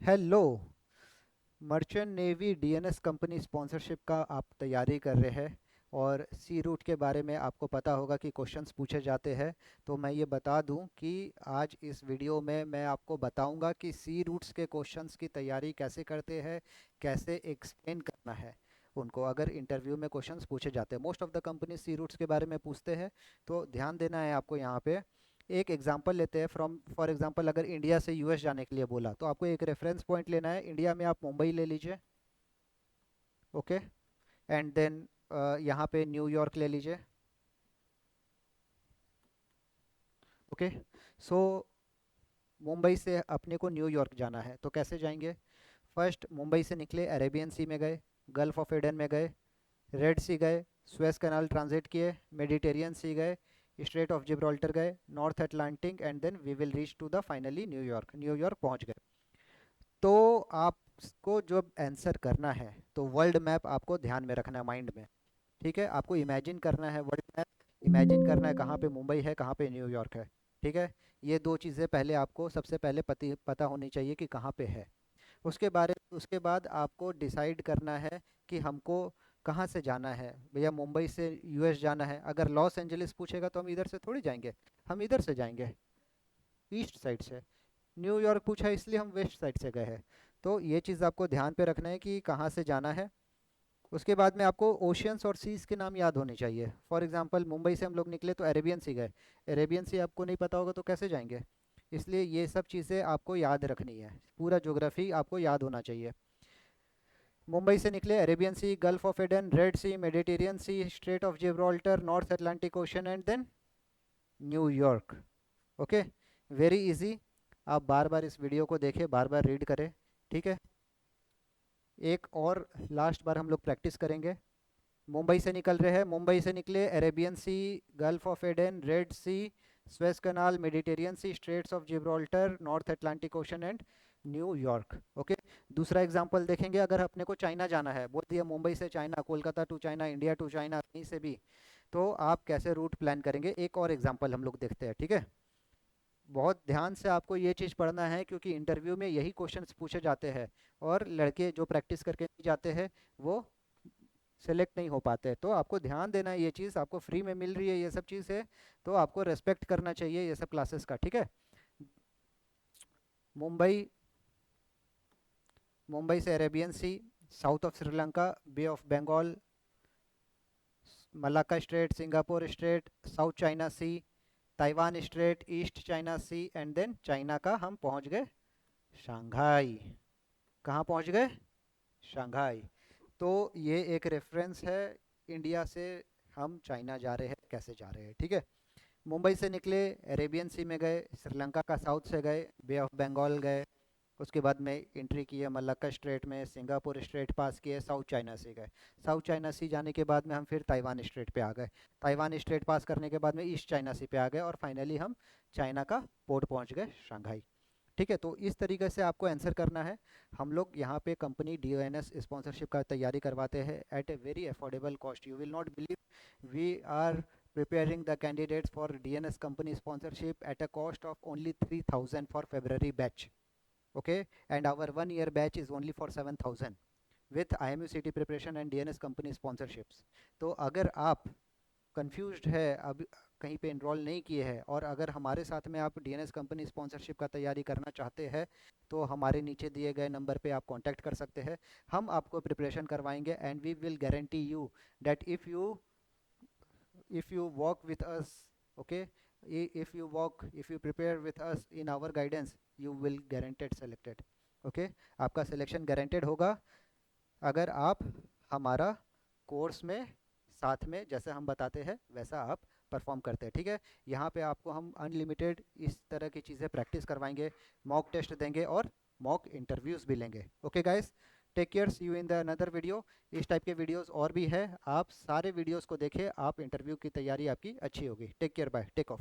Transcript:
Hello. Merchant navy DNS company sponsorship का आप तैयारी कर रहे हैं और सी रूट के बारे में आपको पता होगा कि क्वेश्चंस पूछे जाते हैं। तो मैं ये बता दूं कि आज इस वीडियो में मैं आपको बताऊंगा कि सी रूट्स के क्वेश्चंस की तैयारी कैसे करते हैं, कैसे एक्सप्लेन करना है उनको अगर इंटरव्यू में क्वेश्चंस पूछे जाते हैं। Most of the company sea routes के बारे में पूछते हैं, तो ध्यान देना है आपको यहाँ पे। एक एग्जांपल लेते हैं। फ्रॉम फॉर एग्जांपल अगर इंडिया से यूएस जाने के लिए बोला तो आपको एक रेफरेंस पॉइंट लेना है। इंडिया में आप मुंबई ले लीजिए, ओके। एंड देन यहाँ पे न्यूयॉर्क ले लीजिए, ओके। सो मुंबई से अपने को न्यूयॉर्क जाना है तो कैसे जाएंगे? फर्स्ट मुंबई से निकले, अरेबियन सी में गए, गल्फ ऑफ एडन में गए, रेड सी गए, सुएज कनाल ट्रांजिट किए, मेडिटेरियन सी गए, स्ट्रेट ऑफ जिब्राल्टर गए, north Atlantic, and then we will reach to the finally New York. New York पहुंच गए। तो आपको जब आंसर करना है तो वर्ल्ड मैप आपको ध्यान में रखना है माइंड में, ठीक है। आपको इमेजिन करना है वर्ल्ड मैप, इमेजिन करना है कहाँ पे मुंबई है, कहाँ पे न्यूयॉर्क है, ठीक है। ये दो चीज़ें पहले आपको सबसे पहले पता होनी चाहिए कि कहाँ पे है। उसके बाद आपको डिसाइड करना है कि हमको कहाँ से जाना है। भैया मुंबई से यूएस जाना है, अगर लॉस एंजलिस पूछेगा तो हम इधर से थोड़ी जाएंगे, हम इधर से जाएंगे, ईस्ट साइड से। न्यूयॉर्क पूछा इसलिए हम वेस्ट साइड से गए हैं। तो ये चीज़ आपको ध्यान पे रखना है कि कहाँ से जाना है। उसके बाद में आपको ओशियंस और सीज़ के नाम याद होने चाहिए। फॉर एग्जांपल मुंबई से हम लोग निकले तो अरेबियन सी गए, अरेबियन सी आपको नहीं पता होगा तो कैसे जाएंगे? इसलिए ये सब चीज़ें आपको याद रखनी है, पूरा ज्योग्राफी आपको याद होना चाहिए। मुंबई से निकले, Arabian C, gulf of Aden, red Sea, Mediterranean Sea, Strait of Gibraltar, north Atlantic ocean, and then न्यूयॉर्क, ओके। Okay very. आप बार बार इस वीडियो को देखें, बार बार रीड करें, ठीक है। एक और लास्ट बार हम लोग प्रैक्टिस करेंगे। मुंबई से निकल रहे हैं, मुंबई से निकले, Arabian C, gulf of Aden, red sea, Suez canal, Mediterranean sea, straits of Gibraltar, north Atlantic ocean, and New York, okay. दूसरा एग्जांपल देखेंगे। अगर अपने को चाइना जाना है, बोल दिया मुंबई से China, Kolkata to China, India to China, कहीं से भी, तो आप कैसे रूट प्लान करेंगे? एक और एग्जांपल हम लोग देखते हैं, ठीक है। बहुत ध्यान से आपको ये चीज़ पढ़ना है क्योंकि इंटरव्यू में यही क्वेश्चंस पूछे जाते हैं और लड़के जो प्रैक्टिस करके नहीं जाते हैं वो सेलेक्ट नहीं हो पाते। तो आपको ध्यान देना है, ये चीज़ आपको फ्री में मिल रही है, ये सब चीज़ है, तो आपको रेस्पेक्ट करना चाहिए ये सब क्लासेस का, ठीक है। मुंबई, मुंबई से Arabian Sea, south of Sri Lanka, Bay of Bengal, Malacca Strait, Singapore Strait, South China Sea, Taiwan Strait, East China Sea, and then China का हम पहुंच गए शंघाई। कहाँ पहुंच गए? शंघाई। तो ये एक रेफरेंस है, इंडिया से हम चाइना जा रहे हैं कैसे जा रहे हैं, ठीक है। मुंबई से निकले, अरेबियन सी में गए, श्रीलंका का साउथ से गए, बे ऑफ बंगाल गए, उसके बाद में एंट्री किए मलक्का स्ट्रेट में, सिंगापुर स्ट्रेट पास किए, साउथ चाइना सी गए। साउथ चाइना सी जाने के बाद में हम फिर ताइवान स्ट्रेट पे आ गए। ताइवान स्ट्रेट पास करने के बाद में ईस्ट चाइना सी पे आ गए और फाइनली हम चाइना का पोर्ट पहुंच गए, शंघाई, ठीक है। तो इस तरीके से आपको आंसर करना है। हम लोग यहाँ पे कंपनी डीओएनएस स्पॉन्सरशिप का तैयारी करवाते हैं at a very affordable cost. You will not believe, we are preparing the candidates for DNS company sponsorship at a cost of only 3000 for February batch, okay. And our 1 year batch is only for 7000 with IMUCT preparation and DNS company sponsorships. तो अगर आप confused है, अब कहीं पे enrol नहीं किए हैं और अगर हमारे साथ में आप डीएनएस कंपनी स्पॉन्सरशिप का तैयारी करना चाहते हैं तो हमारे नीचे दिए गए नंबर पे आप कांटेक्ट कर सकते हैं। हम आपको प्रिपरेशन करवाएंगे and we will guarantee you that if you walk with us, okay, if you prepare with us in our guidance, you will guaranteed selected, okay। आपका सिलेक्शन गारंटेड होगा अगर आप हमारा कोर्स में साथ में जैसे हम बताते हैं वैसा आप परफॉर्म करते हैं, ठीक है। यहाँ पे आपको हम अनलिमिटेड इस तरह की चीज़ें प्रैक्टिस करवाएंगे, मॉक टेस्ट देंगे और मॉक इंटरव्यूज़ भी लेंगे, okay guys. Take care, see you in the another video. इस टाइप के वीडियोस और भी है, आप सारे वीडियोस को देखें, आप इंटरव्यू की तैयारी आपकी अच्छी होगी। Take care, bye, take of.